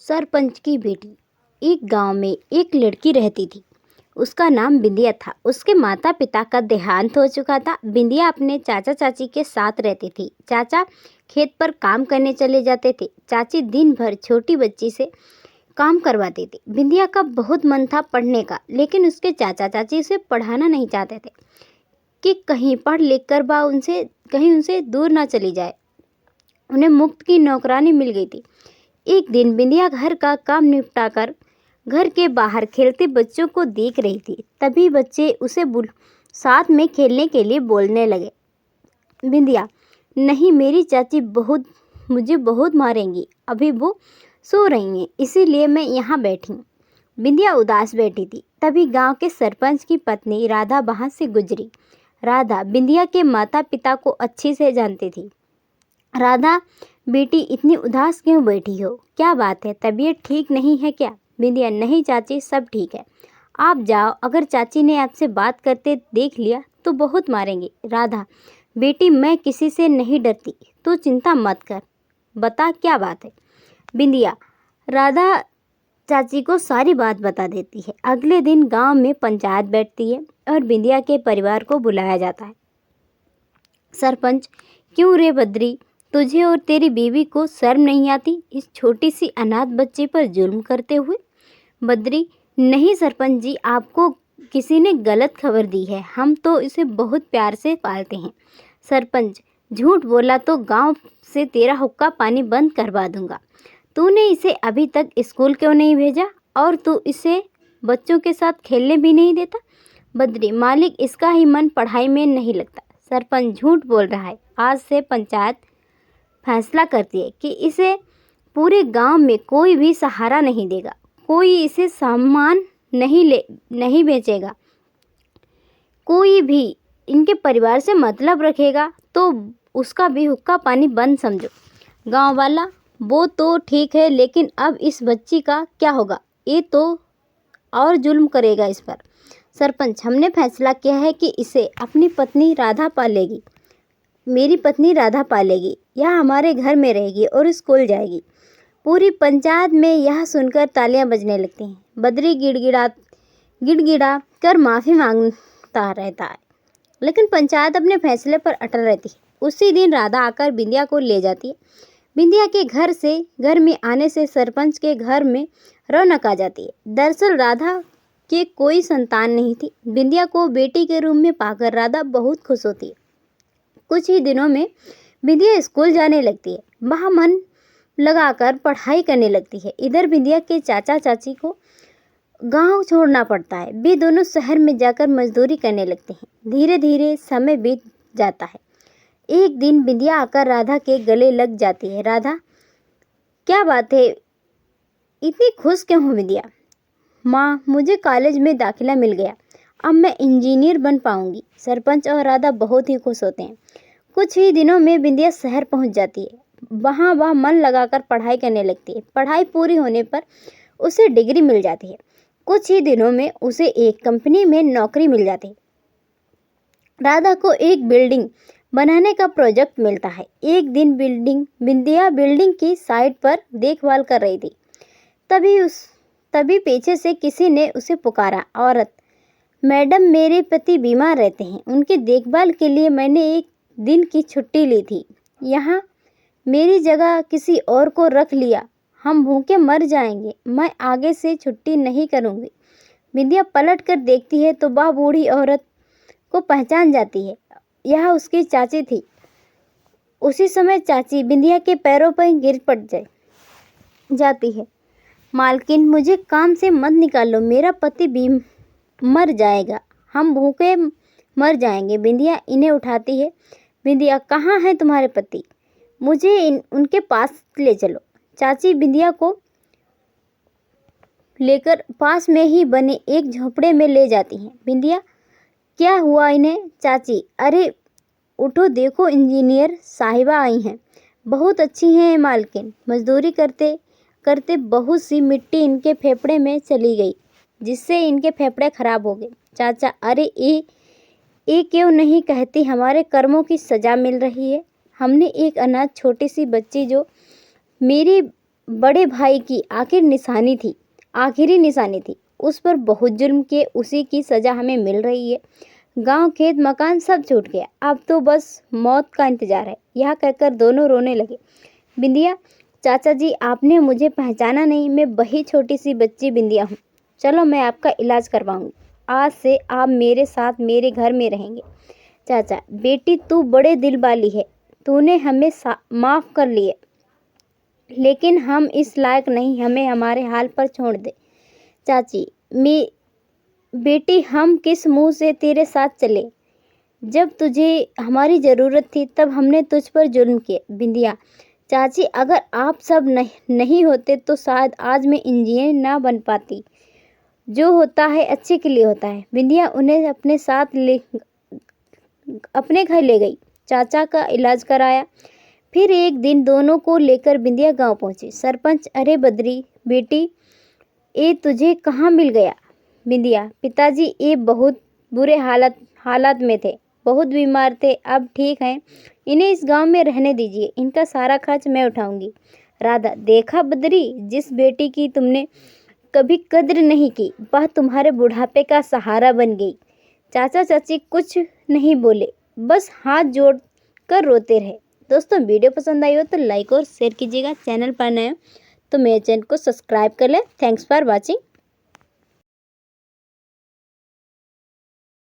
सरपंच की बेटी। एक गांव में एक लड़की रहती थी। उसका नाम बिंदिया था। उसके माता पिता का देहांत हो चुका था। बिंदिया अपने चाचा चाची के साथ रहती थी। चाचा खेत पर काम करने चले जाते थे। चाची दिन भर छोटी बच्ची से काम करवाती थी। बिंदिया का बहुत मन था पढ़ने का, लेकिन उसके चाचा चाची उसे पढ़ाना नहीं चाहते थे कि कहीं पढ़ लिख कर कहीं उनसे दूर ना चली जाए। उन्हें मुफ्त की नौकरानी मिल गई थी। एक दिन बिंदिया घर का काम निपटाकर घर के बाहर खेलते बच्चों को देख रही थी। तभी बच्चे उसे साथ में खेलने के लिए बोलने लगे। बिंदिया, नहीं, मेरी चाची मुझे बहुत मारेंगी। अभी वो सो रही हैं, इसीलिए मैं यहाँ बैठी हूँ। बिंदिया उदास बैठी थी। तभी गांव के सरपंच की पत्नी राधा वहां से गुजरी। राधा बिंदिया के माता पिता को अच्छी से जानती थी। राधा, बेटी इतनी उदास क्यों बैठी हो? क्या बात है? तबीयत ठीक नहीं है क्या? बिंदिया, नहीं चाची, सब ठीक है। आप जाओ, अगर चाची ने आपसे बात करते देख लिया तो बहुत मारेंगे। राधा, बेटी मैं किसी से नहीं डरती, तू चिंता मत कर। बता क्या बात है? बिंदिया राधा चाची को सारी बात बता देती है। अगले दिन गांव में पंचायत बैठती है और बिंदिया के परिवार को बुलाया जाता है। सरपंच, क्यों रे बद्री, तुझे और तेरी बीवी को शर्म नहीं आती इस छोटी सी अनाथ बच्चे पर जुल्म करते हुए? बद्री, नहीं सरपंच जी, आपको किसी ने गलत खबर दी है। हम तो इसे बहुत प्यार से पालते हैं। सरपंच, झूठ बोला तो गांव से तेरा हुक्का पानी बंद करवा दूंगा। तूने इसे अभी तक स्कूल क्यों नहीं भेजा और तू इसे बच्चों के साथ खेलने भी नहीं देता? बद्री, मालिक, इसका ही मन पढ़ाई में नहीं लगता। सरपंच, झूठ बोल रहा है। आज से पंचायत फैसला करती है कि इसे पूरे गांव में कोई भी सहारा नहीं देगा, कोई इसे सामान नहीं बेचेगा। कोई भी इनके परिवार से मतलब रखेगा तो उसका भी हुक्का पानी बंद समझो। गांव वाला, वो तो ठीक है, लेकिन अब इस बच्ची का क्या होगा? ये तो और जुल्म करेगा इस पर। सरपंच, हमने फैसला किया है कि इसे अपनी पत्नी राधा पालेगी। मेरी पत्नी राधा पालेगी, यह हमारे घर में रहेगी और स्कूल जाएगी। पूरी पंचायत में यह सुनकर तालियां बजने लगती हैं। बद्री गिड़गिड़ा कर माफ़ी मांगता रहता है, लेकिन पंचायत अपने फैसले पर अटल रहती है। उसी दिन राधा आकर बिंदिया को ले जाती है। बिंदिया के घर में आने से सरपंच के घर में रौनक आ जाती है। दरअसल राधा के कोई संतान नहीं थी। बिंदिया को बेटी के रूप में पाकर राधा बहुत खुश होती है। कुछ ही दिनों में बिंदिया स्कूल जाने लगती है। वहाँ मन लगाकर पढ़ाई करने लगती है। इधर बिंदिया के चाचा चाची को गांव छोड़ना पड़ता है। वे दोनों शहर में जाकर मजदूरी करने लगते हैं। धीरे धीरे समय बीत जाता है। एक दिन बिंदिया आकर राधा के गले लग जाती है। राधा, क्या बात है, इतनी खुश क्यों हो? बिंदिया, माँ, मुझे कॉलेज में दाखिला मिल गया, अब मैं इंजीनियर बन पाऊंगी। सरपंच और राधा बहुत ही खुश होते हैं। कुछ ही दिनों में बिंदिया शहर पहुंच जाती है। वहाँ वह मन लगाकर पढ़ाई करने लगती है। पढ़ाई पूरी होने पर उसे डिग्री मिल जाती है। कुछ ही दिनों में उसे एक कंपनी में नौकरी मिल जाती है। राधा को एक बिल्डिंग बनाने का प्रोजेक्ट मिलता है। एक दिन बिंदिया बिल्डिंग की साइट पर देखभाल कर रही थी। तभी पीछे से किसी ने उसे पुकारा। औरत, मैडम, मेरे पति बीमार रहते हैं, उनकी देखभाल के लिए मैंने एक दिन की छुट्टी ली थी। यहाँ मेरी जगह किसी और को रख लिया, हम भूखे मर जाएंगे। मैं आगे से छुट्टी नहीं करूँगी। बिंदिया पलट कर देखती है तो वह बूढ़ी औरत को पहचान जाती है। यह उसकी चाची थी। उसी समय चाची बिंदिया के पैरों पर गिर पड़ जाती है। मालकिन, मुझे काम से मत निकालो, मेरा पति भी मर जाएगा, हम भूखे मर जाएंगे। बिंदिया इन्हें उठाती है। बिंदिया, कहाँ है तुम्हारे पति? मुझे उनके पास ले चलो। चाची बिंदिया को लेकर पास में ही बने एक झोपड़े में ले जाती हैं। बिंदिया, क्या हुआ इन्हें? चाची, अरे उठो, देखो, इंजीनियर साहिबा आई हैं, बहुत अच्छी हैं मालकिन। मजदूरी करते करते बहुत सी मिट्टी इनके फेफड़े में चली गई, जिससे इनके फेफड़े खराब हो गए। चाचा, अरे ये क्यों नहीं कहती, हमारे कर्मों की सज़ा मिल रही है। हमने एक अनाथ छोटी सी बच्ची जो मेरी बड़े भाई की आखिरी निशानी थी। उस पर बहुत जुल्म किए, उसी की सज़ा हमें मिल रही है। गांव, खेत, मकान सब छूट गया, अब तो बस मौत का इंतजार है। यह कहकर दोनों रोने लगे। बिंदिया, चाचा जी आपने मुझे पहचाना नहीं, मैं वही छोटी सी बच्ची बिंदिया हूँ। चलो मैं आपका इलाज करवाऊंगी। आज से आप मेरे साथ मेरे घर में रहेंगे। चाचा, बेटी तू बड़े दिल वाली है, तूने हमें माफ़ कर लिए, लेकिन हम इस लायक नहीं, हमें हमारे हाल पर छोड़ दे। चाची, बेटी हम किस मुंह से तेरे साथ चले? जब तुझे हमारी ज़रूरत थी तब हमने तुझ पर जुल्म किए। बिंदिया, चाची अगर आप सब नहीं होते तो शायद आज मैं इंजीनियर ना बन पाती। जो होता है अच्छे के लिए होता है। बिंदिया उन्हें अपने घर ले गई, चाचा का इलाज कराया। फिर एक दिन दोनों को लेकर बिंदिया गांव पहुंची। सरपंच, अरे बद्री बेटी, ये तुझे कहाँ मिल गया? बिंदिया, पिताजी ये बहुत बुरे हालात में थे, बहुत बीमार थे, अब ठीक हैं। इन्हें इस गांव में रहने दीजिए, इनका सारा खर्च मैं उठाऊंगी। राधा, देखा बद्री, जिस बेटी की तुमने कभी कद्र नहीं की वह तुम्हारे बुढ़ापे का सहारा बन गई। चाचा चाची कुछ नहीं बोले, बस हाथ जोड़ कर रोते रहे। दोस्तों वीडियो पसंद आई हो तो लाइक और शेयर कीजिएगा। चैनल पर नए हो तो मेरे चैनल को सब्सक्राइब कर लें। Thanks for watching.